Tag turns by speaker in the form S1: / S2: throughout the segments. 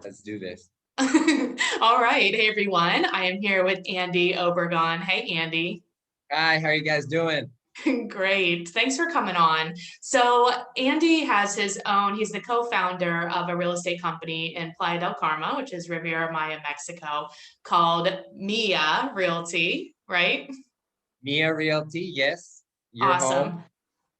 S1: Let's do this.
S2: All right. Hey, everyone. I am here with Andy Obregon. Hey, Andy.
S1: Hi, how are you guys doing?
S2: Great. Thanks for coming on. So, Andy has his own, he's the co founder of a real estate company in Playa del Carmen, which is Riviera Maya, Mexico, called Mia Realty, right?
S1: Mia Realty, yes. Your
S2: Awesome.
S1: home.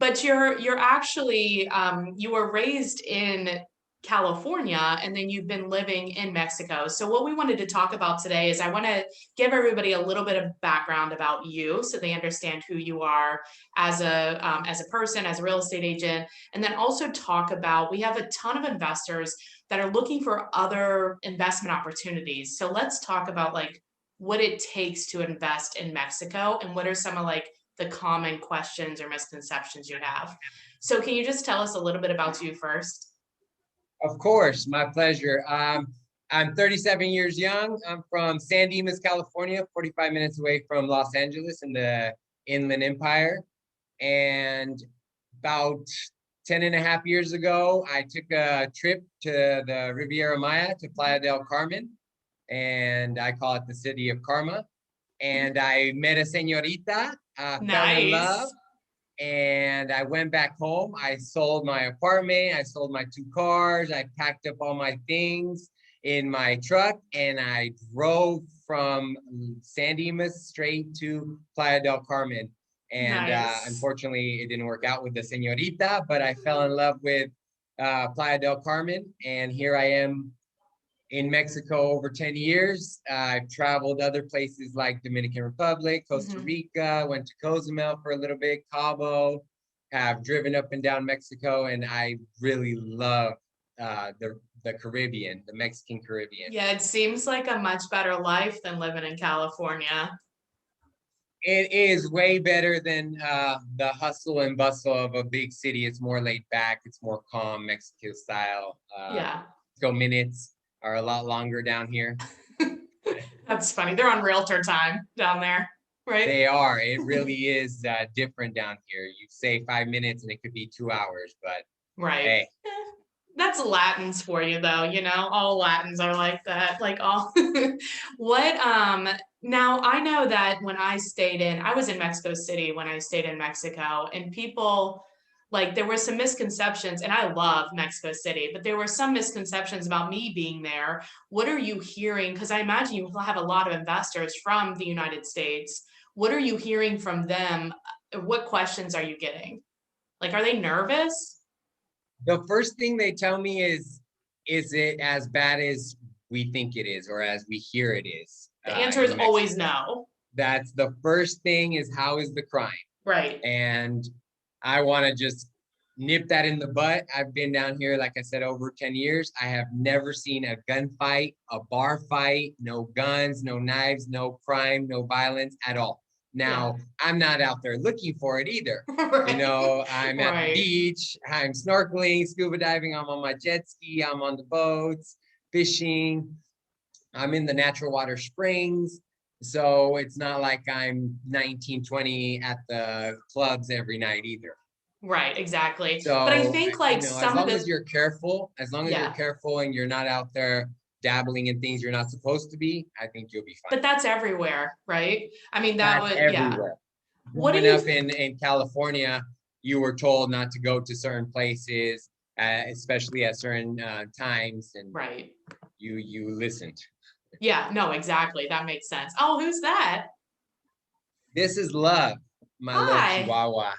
S2: But you're actually you were raised in California and then you've been living in Mexico. So what we wanted to talk about today is I want to give everybody a little bit of background about you so they understand who you are as a person, as a real estate agent, and then also talk about we have a ton of investors that are looking for other investment opportunities. So let's talk about like what it takes to invest in Mexico and what are some of like the common questions or misconceptions you have. So, can you just tell us a little bit about you first?
S1: Of course, my pleasure. I'm 37 years young. I'm from San Dimas, California, 45 minutes away from Los Angeles in the Inland Empire. And about 10 and a half years ago, I took a trip to the Riviera Maya to Playa del Carmen, and I call it the city of Karma. And I met a señorita, fell in love,
S2: Nice.
S1: and I went back home. I sold my apartment, I sold my two cars, I packed up all my things in my truck, and I drove from San Dimas straight to Playa del Carmen. And
S2: Nice.
S1: unfortunately, it didn't work out with the señorita, but I fell in love with Playa del Carmen, and here I am in Mexico over 10 years. I've traveled other places like Dominican Republic, Costa
S2: Mhm.
S1: Rica, went to Cozumel for a little bit, Cabo, have driven up and down Mexico, and I really love the Caribbean, the Mexican Caribbean.
S2: Yeah, it seems like a much better life than living in California.
S1: It is way better than the hustle and bustle of a big city. It's more laid back, it's more calm, Mexico style.
S2: Yeah.
S1: Go minutes are a lot longer down here.
S2: That's funny. They're on realtor time down there, right?
S1: They are. It really is different down here. You say 5 minutes and it could be 2 hours, but
S2: Right.
S1: hey,
S2: That's Latins for you though, you know, all Latins are like that. Like all what now I know that when I was in Mexico City when I stayed in Mexico and people like there were some misconceptions and I love Mexico City, but there were some misconceptions about me being there. What are you hearing? Because I imagine you have a lot of investors from the United States. What are you hearing from them? What questions are you getting? Like, are they nervous?
S1: the first thing they tell me is it as bad as we think it is or as we hear it is
S2: The answer is
S1: in
S2: always
S1: Mexico?
S2: no.
S1: That's the first thing is how is the crime?
S2: Right.
S1: And I want to just nip that in the butt. I've been down here, like I said, over 10 years. I have never seen a gunfight, a bar fight, no guns, no knives, no crime, no violence at all.
S2: Yeah.
S1: Now, I'm not out there looking for it either. You
S2: Right.
S1: know, I'm at the
S2: Right.
S1: beach, I'm snorkeling, scuba diving, I'm on my jet ski, I'm on the boats, fishing, I'm in the natural water springs. So it's not like I'm 19, 20 at the clubs every night either.
S2: Right. Exactly. But I
S1: So,
S2: think
S1: you
S2: like
S1: know, as
S2: some of
S1: long as
S2: the,
S1: you're careful,
S2: yeah,
S1: and you're not out there dabbling in things you're not supposed to be, I think you'll be fine.
S2: but that's everywhere, right? I mean, that
S1: That's
S2: would, yeah.
S1: everywhere.
S2: What do
S1: Growing
S2: you,
S1: up in California, you were told not to go to certain places, especially at certain times, and
S2: right.
S1: you listened.
S2: Yeah. No, exactly. That makes sense. Oh, who's that?
S1: This is love, my little
S2: Hi.
S1: chihuahua.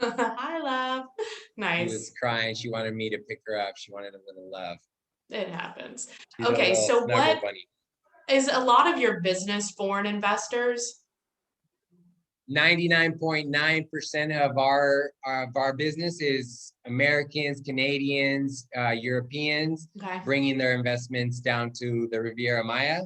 S2: Hi, love.
S1: She was
S2: Nice.
S1: crying. She wanted me to pick her up. She wanted a little love.
S2: It happens.
S1: She's a
S2: Okay.
S1: little
S2: So
S1: snuggle
S2: what
S1: bunny.
S2: is a lot of your business foreign investors?
S1: 99.9% of our business is Americans, Canadians, Europeans
S2: Okay.
S1: bringing their investments down to the Riviera Maya.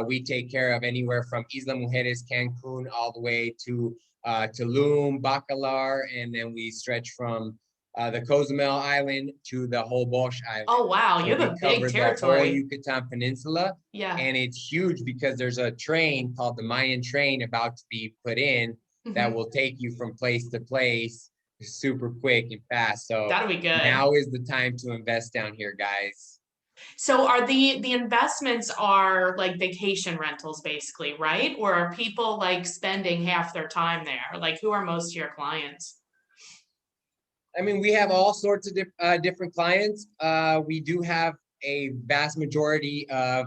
S1: We take care of anywhere from Isla Mujeres, Cancun, all the way to Tulum, Bacalar, and then we stretch from the Cozumel Island to the Holbox Island.
S2: Oh, wow.
S1: So
S2: You have
S1: we
S2: a big
S1: cover the whole
S2: territory.
S1: Yucatan Peninsula,
S2: Yeah.
S1: and it's huge because there's a train called the Mayan train about to be put in that
S2: Hmm.
S1: will take you from place to place super quick and fast. So
S2: That'll be good.
S1: now is the time to invest down here, guys.
S2: So are the investments are like vacation rentals basically, right? Or are people like spending half their time there? Like who are most of your clients?
S1: I mean, we have all sorts of different clients. We do have a vast majority of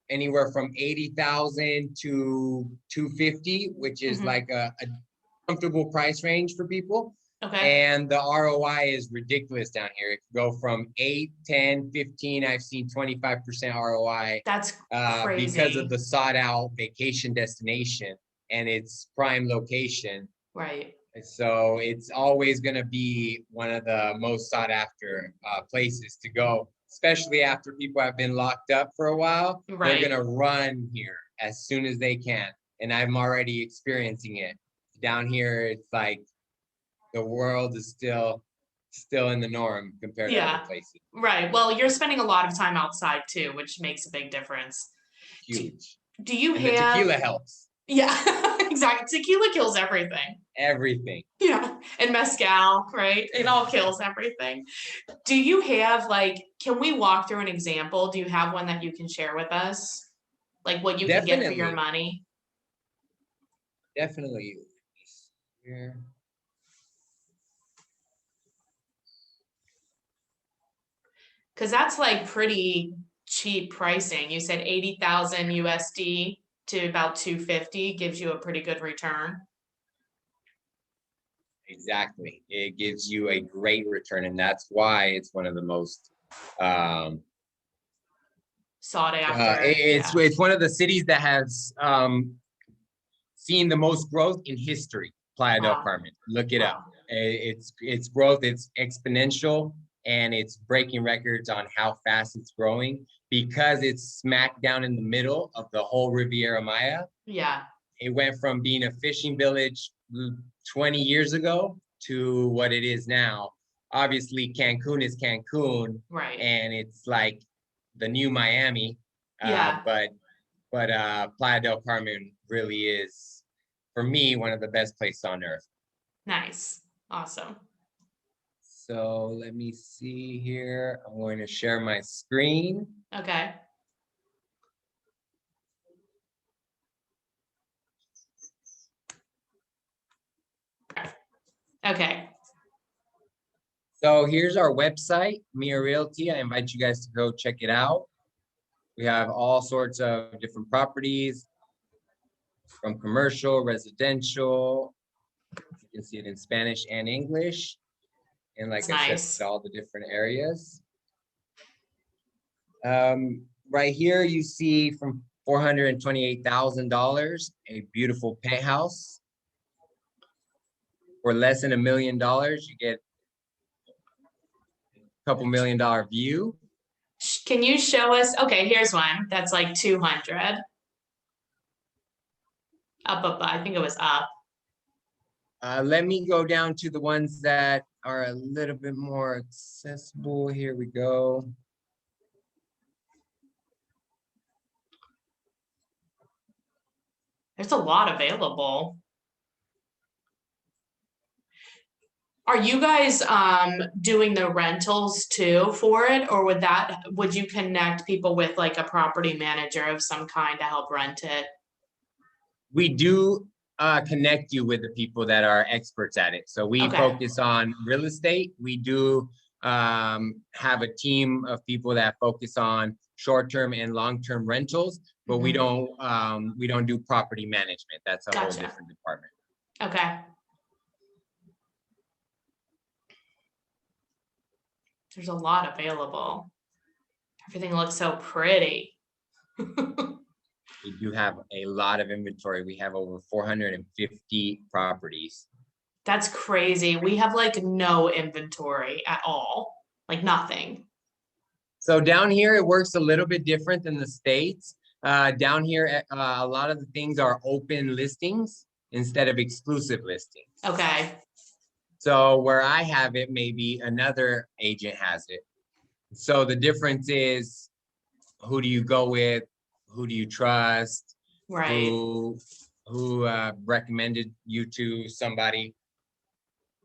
S1: anywhere from 80,000 to 250, which is
S2: Hmm.
S1: like a comfortable price range for people.
S2: Okay,
S1: And the ROI is ridiculous down here. It can go from 8, 10, 15. I've seen 25% ROI
S2: that's
S1: because of
S2: crazy.
S1: the sought out vacation destination and its prime location.
S2: Right,
S1: So it's always going to be one of the most sought after places to go, especially after people have been locked up for a while. They're going
S2: right.
S1: to run here as soon as they can. And I'm already experiencing it. Down here, it's like the world is still in the norm compared to other
S2: Yeah,
S1: places.
S2: right. Well, you're spending a lot of time outside too, which makes a big difference. Do,
S1: Huge.
S2: do you
S1: And the
S2: have,
S1: tequila helps
S2: yeah, exactly. Tequila kills everything.
S1: everything.
S2: Yeah, and mezcal, right? It all kills everything. Do you have like, can we walk through an example? Do you have one that you can share with us? Like what you can get for your
S1: Definitely.
S2: money?
S1: Definitely. Yeah.
S2: Because that's like pretty cheap pricing. You said 80,000 USD to about 250 gives you a pretty good return.
S1: Exactly. It gives you a great return, and that's why it's one of the most um
S2: Sought after.
S1: it's
S2: Yeah.
S1: it's one of the cities that has seen the most growth in history. Playa del
S2: Wow.
S1: Carmen. Look it up.
S2: Wow.
S1: It's growth, it's exponential, and it's breaking records on how fast it's growing because it's smack down in the middle of the whole Riviera Maya.
S2: Yeah.
S1: It went from being a fishing village 20 years ago to what it is now. Obviously, Cancun is Cancun,
S2: Right.
S1: and it's like the new Miami. Uh,
S2: Yeah.
S1: but Playa del Carmen really is, for me, one of the best places on earth.
S2: Nice. Awesome.
S1: So let me see here. I'm going to share my screen.
S2: Okay. Okay.
S1: So here's our website, Mia Realty. I invite you guys to go check it out. We have all sorts of different properties from commercial, residential. You can see it in Spanish and English. And
S2: It's
S1: like I said,
S2: nice.
S1: all the different areas. Right here, you see from $428,000, a beautiful penthouse. For less than $1 million, you get a couple $1 million view.
S2: Can you show us? Okay, here's one that's like 200. Up. I think it was up.
S1: Let me go down to the ones that are a little bit more accessible. Here we go.
S2: There's a lot available. Are you guys doing the rentals too for it, or would you connect people with like a property manager of some kind to help rent it?
S1: We do connect you with the people that are experts at it. So we
S2: Okay,
S1: focus on real estate. We do have a team of people that focus on short-term and long-term rentals, but we
S2: hmm,
S1: don't do property management. That's a whole
S2: gotcha.
S1: different department.
S2: Okay, there's a lot available. Everything looks so pretty.
S1: We do have a lot of inventory. We have over 450 properties.
S2: That's crazy. We have like no inventory at all, like nothing.
S1: So down here, it works a little bit different than the States. Down here, a lot of the things are open listings instead of exclusive listings.
S2: Okay,
S1: So where I have it, maybe another agent has it. So the difference is, who do you go with? Who do you trust?
S2: right.
S1: Who recommended you to somebody?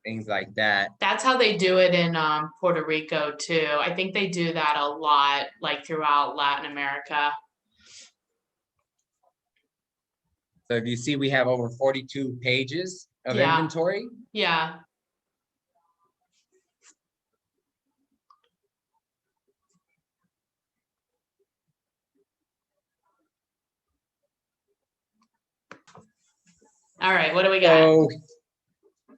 S1: things like that.
S2: That's how they do it in Puerto Rico too. I think they do that a lot, like throughout Latin America.
S1: So if you see, we have over 42 pages of
S2: Yeah,
S1: inventory.
S2: yeah. All right, what do we got?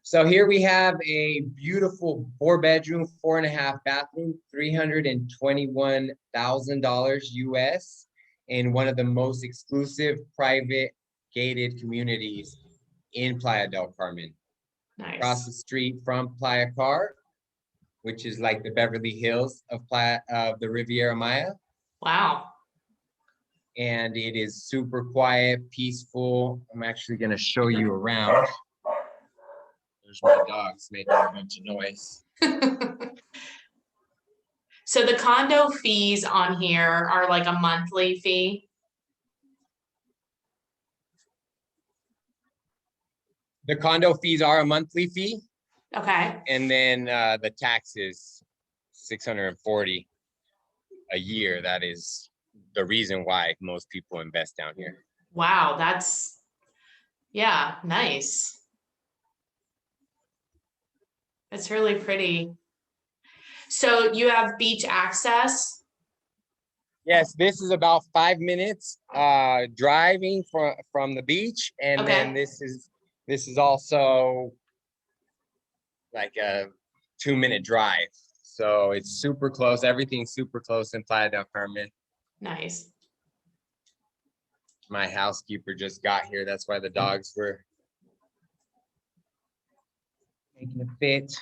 S1: So here we have a beautiful 4-bedroom, 4.5 bathroom, $321,000 US in one of the most exclusive private gated communities in Playa del Carmen. Across the
S2: Nice.
S1: street from Playa Car, which is like the Beverly Hills of the Riviera Maya.
S2: Wow.
S1: And it is super quiet, peaceful. I'm actually gonna show you around. There's my dogs making a bunch of noise.
S2: So the condo fees on here are like a monthly fee?
S1: The condo fees are a monthly fee,
S2: Okay.
S1: and then the taxes, 640 a year. That is the reason why most people invest down here.
S2: Wow, that's, yeah, nice. It's really pretty. So you have beach access?
S1: Yes, this is about 5 minutes driving from the beach, and then
S2: Okay.
S1: this is also like a 2-minute drive. So it's super close. Everything's super close in Playa del Carmen.
S2: Nice.
S1: My housekeeper just got here. That's why the dogs were making a fit.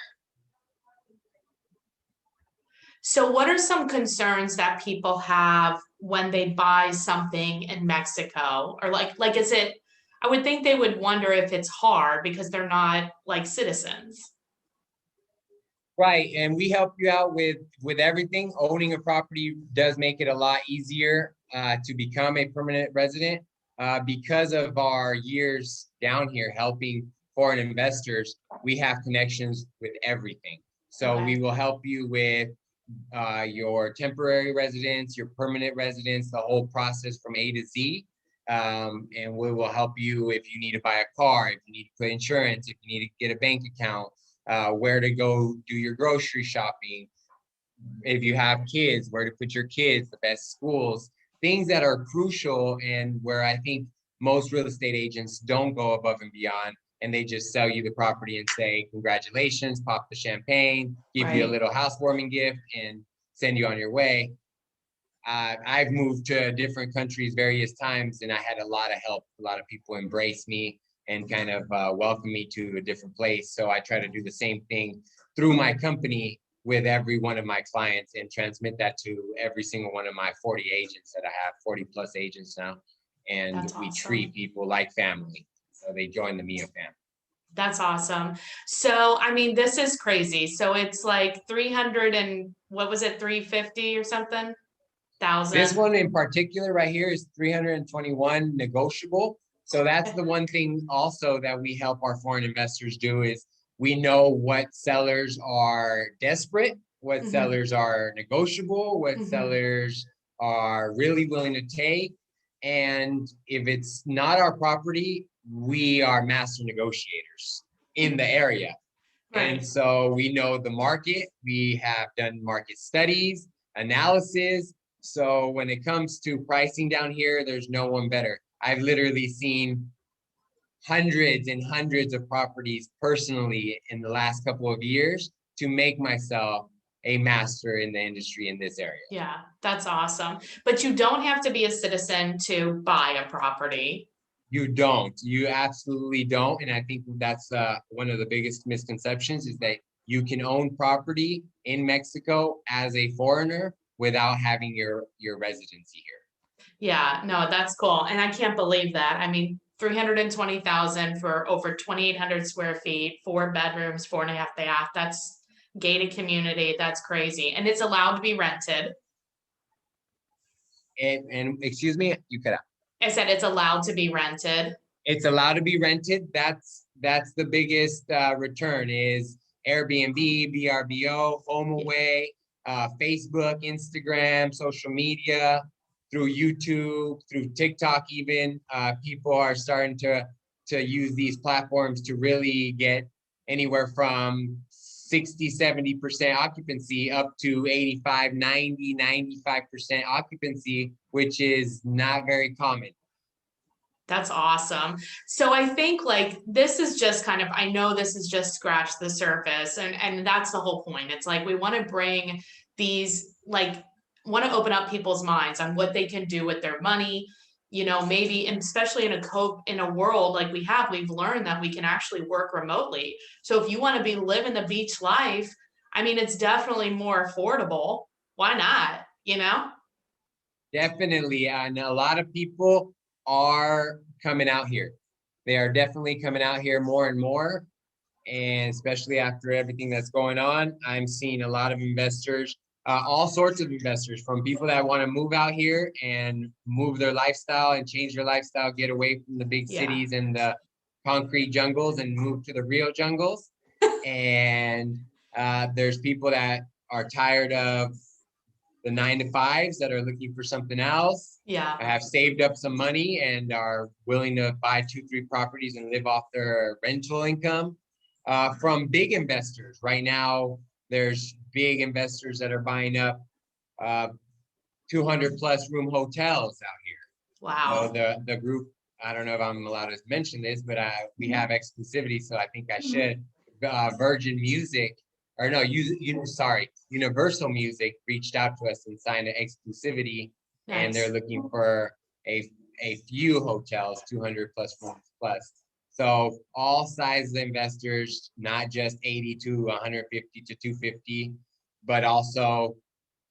S2: So what are some concerns that people have when they buy something in Mexico? Or like is it, I would think they would wonder if it's hard because they're not like citizens.
S1: Right, and we help you out with everything. Owning a property does make it a lot easier to become a permanent resident because of our years down here helping foreign investors. We have connections with everything, so
S2: Okay.
S1: we will help you with your temporary residence, your permanent residence, the whole process from A to Z. And we will help you if you need to buy a car, if you need to put insurance, if you need to get a bank account, where to go do your grocery shopping. If you have kids, where to put your kids, the best schools, things that are crucial and where I think most real estate agents don't go above and beyond, and they just sell you the property and say, congratulations, pop the champagne, give you a
S2: Right.
S1: little housewarming gift, and send you on your way. I've moved to different countries various times, and I had a lot of help. A lot of people embrace me and kind of welcome me to a different place. So I try to do the same thing through my company with every one of my clients and transmit that to every single one of my 40 agents that I have, 40 plus agents now. And
S2: That's
S1: we
S2: awesome.
S1: treat people like family. So they join the Mia family.
S2: That's awesome. So, I mean, this is crazy. So it's like 300 and what was it, 350 or something?
S1: This
S2: Thousand.
S1: one in particular right here is 321 negotiable. So that's the one thing also that we help our foreign investors do is we know what sellers are desperate, what
S2: Mhm,
S1: sellers are negotiable, what
S2: mhm.
S1: sellers are really willing to take. And if it's not our property, we are master negotiators in the area. And
S2: Right.
S1: so we know the market, we have done market studies, analysis. So when it comes to pricing down here, there's no one better. I've literally seen hundreds and hundreds of properties personally in the last couple of years to make myself a master in the industry in this area.
S2: Yeah, that's awesome. But you don't have to be a citizen to buy a property.
S1: You don't. You absolutely don't. And I think that's one of the biggest misconceptions is that you can own property in Mexico as a foreigner without having your residency here.
S2: Yeah, no, that's cool. And I can't believe that. I mean, 320,000 for over 2,800 square feet, 4 bedrooms, 4.5 bath. That's gated community. That's crazy. And it's allowed to be rented.
S1: And excuse me, you cut out.
S2: I said it's allowed to be rented.
S1: It's allowed to be rented. That's that's the biggest return is Airbnb, VRBO, HomeAway, Facebook, Instagram, social media, through YouTube, through TikTok even. People are starting to use these platforms to really get anywhere from 60, 70% occupancy up to 85, 90, 95% occupancy, which is not very common.
S2: That's awesome. So I think like this is just kind of, I know this is just scratch the surface, and that's the whole point. It's like we want to bring these, like, want to open up people's minds on what they can do with their money. You know, maybe, and especially in a world like we've learned that we can actually work remotely. So if you want to be living the beach life, I mean, it's definitely more affordable. Why not? You know?
S1: Definitely. And a lot of people are coming out here. They are definitely coming out here more and more. And especially after everything that's going on, I'm seeing a lot of investors, all sorts of investors, from people that want to move out here and move their lifestyle and change their lifestyle, get away from the big
S2: Yeah.
S1: cities and the concrete jungles and move to the real jungles. And there's people that are tired of the 9-to-5s that are looking for something else.
S2: Yeah.
S1: Have saved up some money and are willing to buy 2-3 properties and live off their rental income. From big investors right now, there's big investors that are buying up 200 plus room hotels out here.
S2: Wow.
S1: So the group, I don't know if I'm allowed to mention this, but we have exclusivity, so I think I should. Virgin Music, or no, Universal Music reached out to us and signed an exclusivity, and they're looking for a few hotels, 200 plus rooms plus. So all size investors, not just 80 to 150 to 250, but also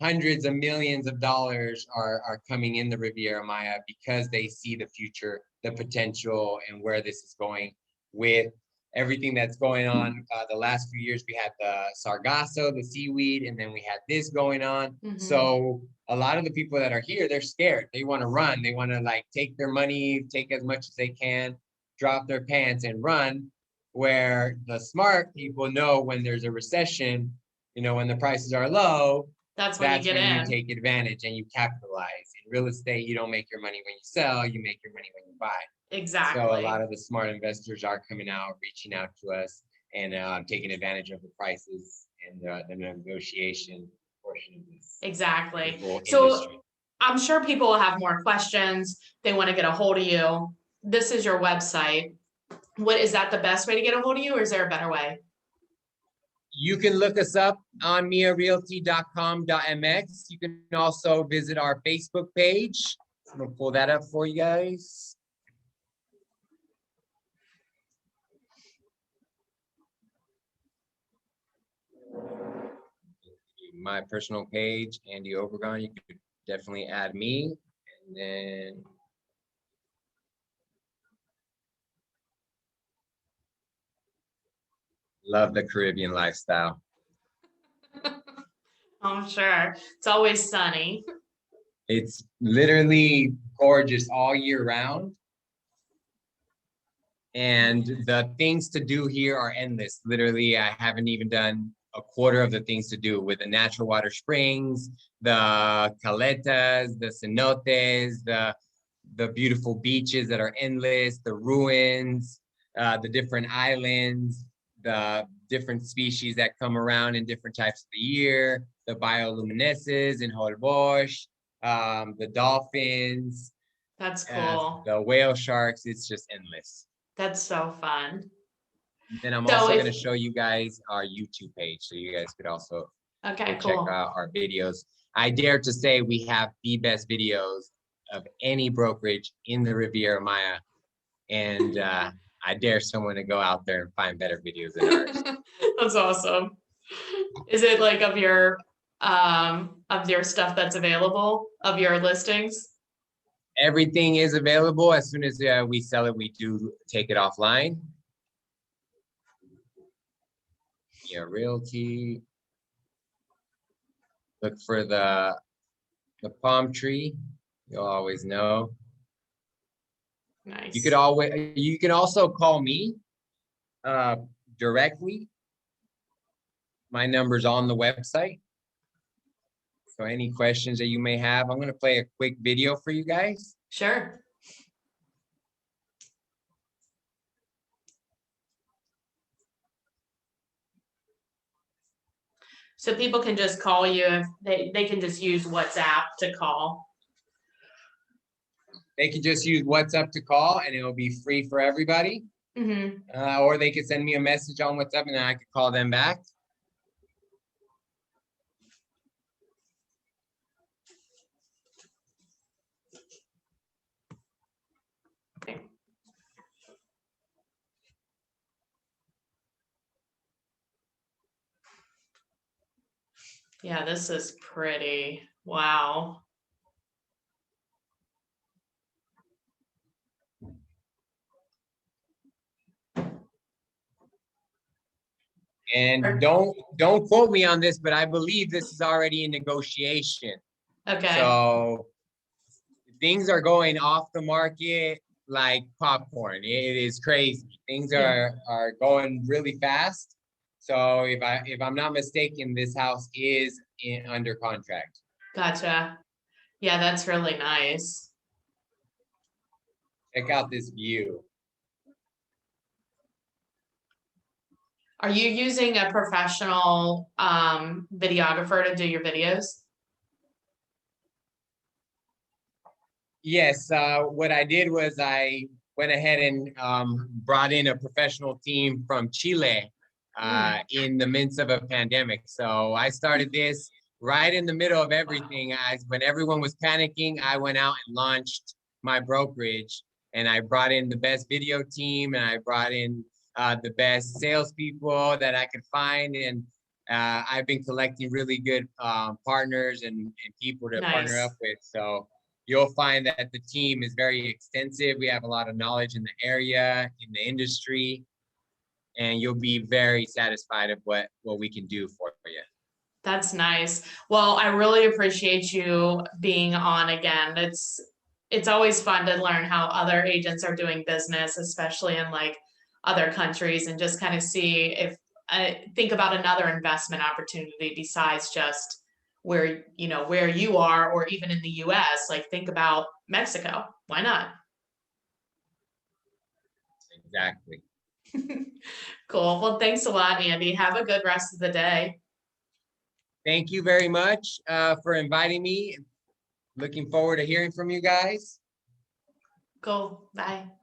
S1: hundreds of millions of dollars are coming in the Riviera Maya because they see the future, the potential, and where this is going with everything that's going on. The last few years, we had the sargasso, the seaweed, and then we had this going on. So a lot of the people that are here, they're scared. They want to run. They want to like take their money, take as much as they can, drop their pants and run. Where the smart people know when there's a recession, you know, when the prices are low,
S2: that's when you
S1: take advantage and you capitalize. In real estate, you don't make your money when you sell, you make your money when you buy.
S2: Exactly.
S1: So a lot of the smart investors are coming out, reaching out to us, and taking advantage of the prices and the negotiation portion of this.
S2: Exactly. So I'm sure people will have more questions. They want to get a hold of you. This is your website. What is that the best way to get a hold of you, or is there a better way?
S1: You can look us up on miarealty.com.mx. You can also visit our Facebook page. I'm gonna pull that up for you guys. My personal page, Andy Obregon. You could definitely add me, and then love the Caribbean lifestyle.
S2: I'm sure it's always sunny.
S1: It's literally gorgeous all year round. And the things to do here are endless. Literally, I haven't even done a quarter of the things to do with the natural water springs, the caletas, the cenotes, the beautiful beaches that are endless, the ruins, the different islands, the different species that come around in different types of the year, the bioluminescence in Holbox, the dolphins.
S2: That's cool.
S1: The whale sharks. It's just endless.
S2: That's so fun.
S1: Then I'm also going to show you guys our YouTube page, so you guys could also check out our videos. I dare to say we have the best videos of any brokerage in the Riviera Maya, and I dare someone to go out there and find better videos than ours.
S2: That's awesome. Is it like of your stuff that's available, of your listings?
S1: Everything is available. As soon as we sell it, we do take it offline. Yeah, realty. Look for the palm tree. You'll always know.
S2: Nice.
S1: You can also call me directly. My number's on the website. So any questions that you may have, I'm going to play a quick video for you guys.
S2: Sure. So people can just call you if they can just use WhatsApp to call.
S1: They can just use WhatsApp to call and it'll be free for everybody. Or they could send me a message on WhatsApp and then I could call them back.
S2: Yeah, this is pretty. Wow.
S1: And don't quote me on this, but I believe this is already in negotiation.
S2: Okay.
S1: So things are going off the market like popcorn. It is crazy. Things are going really fast. So if I'm not mistaken, this house is under contract.
S2: Gotcha. Yeah, that's really nice.
S1: Check out this view.
S2: Are you using a professional videographer to do your videos?
S1: Yes, what I did was I went ahead and brought in a professional team from Chile in the midst of a pandemic. So I started this right in the middle of everything. When everyone was panicking, I went out and launched my brokerage, and I brought in the best video team, and I brought in the best salespeople that I could find, and I've been collecting really good partners and people to partner up with. So you'll find that the team is very extensive. We have a lot of knowledge in the area, in the industry, and you'll be very satisfied of what we can do for you.
S2: That's nice. Well, I really appreciate you being on again. It's always fun to learn how other agents are doing business, especially in like other countries, and just kind of see if I think about another investment opportunity besides just where you are, or even in the US. Like, think about Mexico. Why not?
S1: Exactly.
S2: Cool. Well, thanks a lot, Andy. Have a good rest of the day.
S1: Thank you very much for inviting me. Looking forward to hearing from you guys.
S2: Cool. Bye.